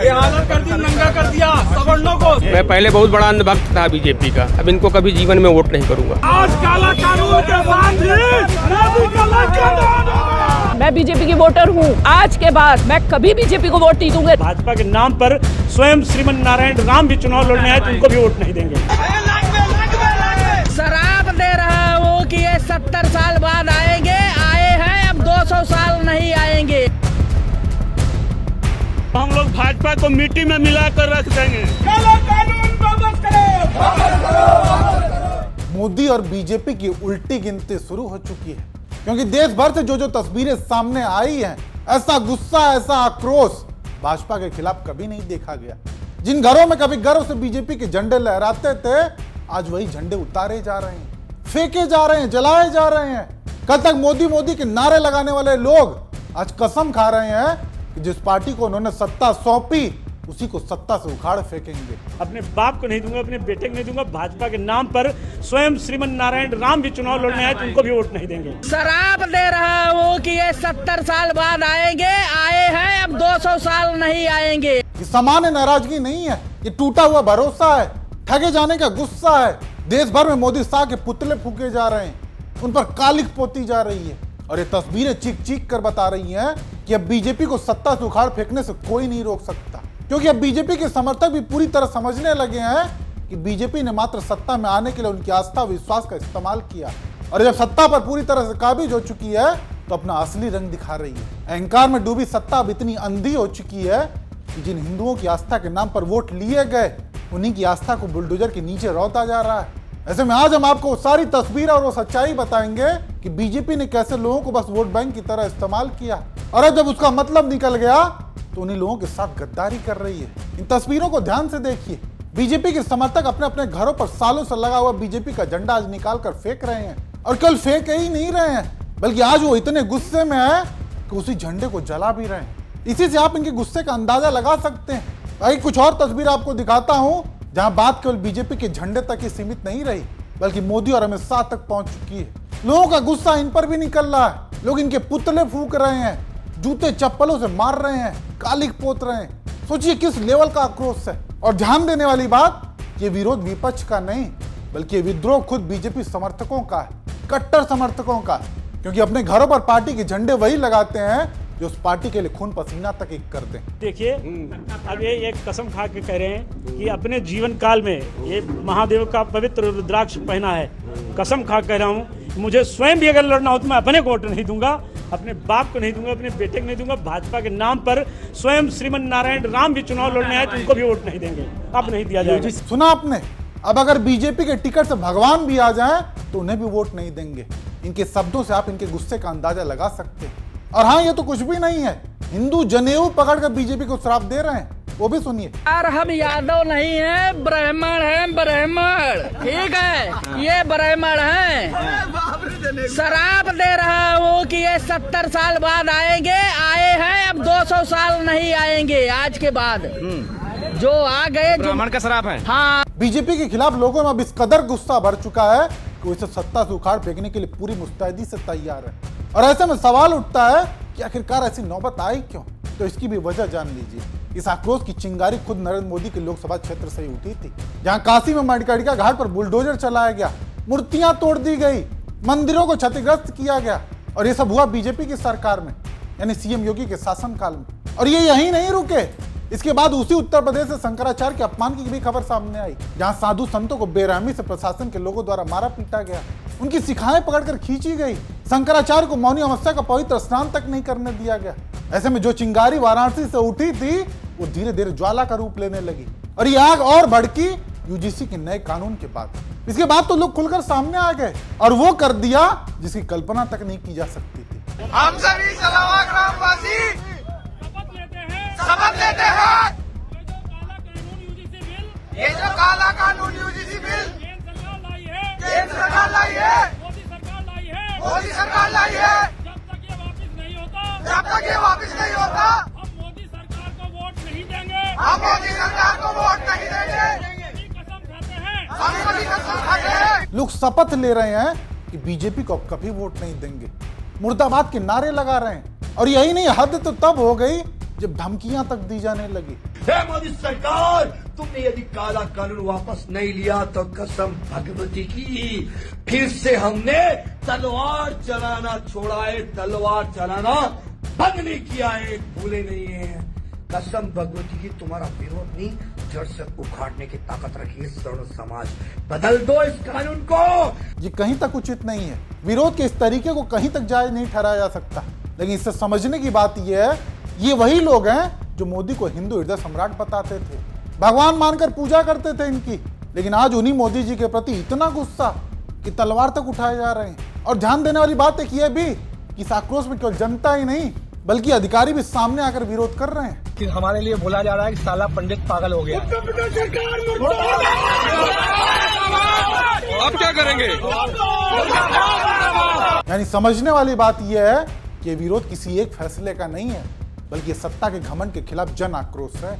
ये हालत कर दी, नंगा कर दिया सवर्णों को। मैं पहले बहुत बड़ा अंधभक्त था बीजेपी का, अब इनको कभी जीवन में वोट नहीं करूंगा। आज काला कानून के बाद मैं बीजेपी की वोटर हूँ। आज के बाद मैं कभी बीजेपी को वोट नहीं दूंगा। भाजपा के नाम पर स्वयं श्रीमन नारायण राम भी चुनाव लड़ने आए तो उनको भी वोट नहीं देंगे। शराब दे रहा हूँ कि ये 70 साल बाद आएंगे, आए हैं, अब 200 साल नहीं आएंगे। हम लोग भाजपा को मिट्टी में मिलाकर रख देंगे। काला कानून वापस करो। मोदी और बीजेपी की उल्टी गिनती शुरू हो चुकी है, क्योंकि देश भर से जो तस्वीरें सामने आई हैं, ऐसा गुस्सा, ऐसा आक्रोश भाजपा के खिलाफ कभी नहीं देखा गया। जिन घरों में कभी गर्व से बीजेपी के झंडे लहराते थे, आज वही झंडे उतारे जा रहे हैं, फेंके जा रहे हैं, जलाए जा रहे हैं। कल तक मोदी मोदी के नारे लगाने वाले लोग आज कसम खा रहे हैं कि जिस पार्टी को उन्होंने सत्ता सौंपी उसी को सत्ता से उखाड़ फेंकेंगे। अपने बाप को नहीं दूंगा, अपने बेटे को नहीं दूंगा। भाजपा के नाम पर स्वयं श्रीमन नारायण राम भी चुनाव लड़ने आए तो उनको भी वोट नहीं देंगे। शराब दे रहा हूँ कि ये 70 साल बाद आएंगे, आए हैं, अब 200 साल नहीं आएंगे। ये सामान्य नाराजगी नहीं है, ये टूटा हुआ भरोसा है, ठगे जाने का गुस्सा है। देश भर में मोदी शाह के पुतले फूके जा रहे हैं, उन पर कालिक पोती जा रही है, और ये तस्वीरें चीख चीख कर बता रही हैं कि अब बीजेपी को सत्ता से उखाड़ फेंकने से कोई नहीं रोक सकता। क्योंकि अब बीजेपी के समर्थक भी पूरी तरह समझने लगे हैं कि बीजेपी ने मात्र सत्ता में आने के लिए उनकी आस्था विश्वास का इस्तेमाल किया, और जब सत्ता पर पूरी तरह से काबिज हो चुकी है तो अपना असली रंग दिखा रही है। अहंकार में डूबी सत्ता अब इतनी अंधी हो चुकी है कि जिन हिंदुओं की आस्था के नाम पर वोट लिए गए, उन्हीं की आस्था को बुलडोजर के नीचे रौंदा जा रहा है। ऐसे में आज हम आपको सारी तस्वीर और वो सच्चाई बताएंगे कि बीजेपी ने कैसे लोगों को बस वोट बैंक की तरह इस्तेमाल किया, और अब जब उसका मतलब निकल गया तो उन्हीं लोगों के साथ गद्दारी कर रही है। इन तस्वीरों को ध्यान से देखिए। बीजेपी के समर्थक अपने अपने घरों पर सालों से लगा हुआ बीजेपी का झंडा आज निकाल कर फेंक रहे हैं, और कल फेंक ही नहीं रहे हैं, बल्कि आज वो इतने गुस्से में है कि उसी झंडे को जला भी रहे हैं। इसी से आप इनके गुस्से का अंदाजा लगा सकते हैं। भाई कुछ और तस्वीर आपको दिखाता हूं, जहां बात केवल बीजेपी के झंडे तक ही सीमित नहीं रही, बल्कि मोदी और अमित शाह तक पहुंच चुकी है। लोगों का गुस्सा इन पर भी निकल रहा है, लोग इनके पुतले फूंक रहे हैं, जूते चप्पलों से मार रहे हैं, कालिक पोत रहे हैं। सोचिए किस लेवल का आक्रोश है। और ध्यान देने वाली बात, ये विरोध विपक्ष का नहीं, बल्कि विद्रोह खुद बीजेपी समर्थकों का है, कट्टर समर्थकों का, क्योंकि अपने घरों पर पार्टी के झंडे वही लगाते हैं जो उस पार्टी के लिए खून पसीना तक एक करते हैं। देखिए, अब ये एक कसम खा के कह रहे हैं कि अपने जीवन काल में ये महादेव का पवित्र रुद्राक्ष पहना है। कसम खा कह रहा हूँ, मुझे स्वयं भी अगर लड़ना हो तो मैं अपने को वोट नहीं दूंगा, अपने बाप को नहीं दूंगा, अपने बेटे को नहीं दूंगा। भाजपा के नाम पर स्वयं श्रीमन नारायण राम भी चुनाव लड़ने आए तो उनको भी वोट नहीं देंगे। अब नहीं दिया जाएगा। सुना आपने? अब अगर बीजेपी के टिकट से भगवान भी आ जाए तो उन्हें भी वोट नहीं देंगे। इनके शब्दों से आप इनके गुस्से का अंदाजा लगा सकते हैं। और हाँ, ये तो कुछ भी नहीं है, हिंदू जनेऊ पकड़कर बीजेपी को श्राप दे रहे हैं, वो भी सुनिए। यार हम यादव नहीं है, ब्राह्मण है, ब्राह्मण, ठीक है, ये ब्राह्मण है। शराब दे रहा हूँ कि ये 70 साल बाद आएंगे, आए हैं, अब 200 साल नहीं आएंगे। आज के बाद जो आ गए, ब्राह्मण का शराब है। हाँ, बीजेपी के खिलाफ लोगों में अब इस कदर गुस्सा भर चुका है कि वो इसे सत्ता से उखाड़ फेंकने के लिए पूरी मुस्तैदी से तैयार है। और ऐसे में सवाल उठता है कि आखिरकार ऐसी नौबत आई क्यों? तो इसकी भी वजह जान लीजिए। इस आक्रोश की चिंगारी खुद नरेंद्र मोदी के लोकसभा क्षेत्र से ही उठी थी, जहां काशी में मणिकर्णिका घाट पर बुलडोजर चलाया गया, मूर्तियां तोड़ दी गई, मंदिरों को क्षतिग्रस्त किया गया, और ये सब हुआ बीजेपी की सरकार में, यानी सीएम योगी के शासनकाल में। और ये यहीं नहीं रुके, इसके बाद उसी उत्तर प्रदेश से शंकराचार्य के अपमान की भी खबर सामने आई, जहां साधु संतों को बेरहमी से प्रशासन के लोगों द्वारा मारा पीटा गया, उनकी शिखाएं पकड़कर खींची गई, शंकराचार्य को मौनी अमावस्या का पवित्र स्नान तक नहीं करने दिया गया। ऐसे में जो चिंगारी वाराणसी से उठी थी वो धीरे धीरे ज्वाला का रूप लेने लगी, और ये आग और भड़की यूजीसी के नए कानून के बाद। इसके बाद तो लोग खुलकर सामने आ गए और वो कर दिया जिसकी कल्पना तक नहीं की जा सकती थी। हम सभी सलावा ग्रामवासी शपथ लेते हैं, ये जो काला कानून यूजीसी बिल केंद्र सरकार लाई है, मोदी सरकार लाई है, जब तक ये वापस नहीं होता हम मोदी सरकार को वोट नहीं देंगे, हम मोदी सरकार को वोट नहीं देंगे, हम बड़ी कसम खाते हैं। लोग शपथ ले रहे हैं कि बीजेपी को कभी वोट नहीं देंगे, मुर्दाबाद के नारे लगा रहे हैं। और यही नहीं, हद तो तब हो गई जब धमकियां तक दी जाने लगी। हे मोदी सरकार, तुमने यदि काला कानून वापस नहीं लिया तो कसम भगवती की फिर से हमने तलवार चलाना छोड़ा है, तलवार चलाना बंद नहीं किया है, भूले नहीं है। कसम भगवती की तुम्हारा विरोध नहीं, जड़ से उखाड़ने की ताकत रखी है सवर्ण समाज। बदल दो इस कानून को। ये कहीं तक उचित नहीं है। विरोध के इस तरीके को कहीं तक जायज नहीं ठहराया जा सकता। लेकिन इससे समझने की बात यह है, ये वही लोग हैं जो मोदी को हिंदू हृदय सम्राट बताते थे, भगवान मानकर पूजा करते थे इनकी, लेकिन आज उन्हीं मोदी जी के प्रति इतना गुस्सा कि तलवार तक उठाए जा रहे हैं। और ध्यान देने वाली बात एक यह भी कि इस आक्रोश में केवल जनता ही नहीं बल्कि अधिकारी भी सामने आकर विरोध कर रहे हैं। कि हमारे लिए बोला जा रहा है कि साला पंडित पागल हो गया। आप क्या करेंगे? यानी समझने वाली बात यह है कि विरोध किसी एक फैसले का नहीं है, बल्कि सत्ता के घमंड के खिलाफ जन आक्रोश है।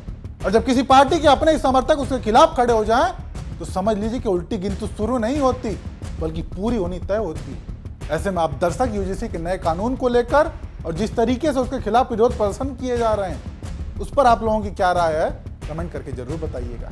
और जब किसी पार्टी के अपने ही समर्थक उसके खिलाफ खड़े हो जाएं, तो समझ लीजिए कि उल्टी गिनती शुरू नहीं होती बल्कि पूरी होनी तय होती है। ऐसे में आप दर्शक यूजीसी के नए कानून को लेकर और जिस तरीके से उसके खिलाफ विरोध प्रदर्शन किए जा रहे हैं, उस पर आप लोगों की क्या राय है, कमेंट करके जरूर बताइएगा।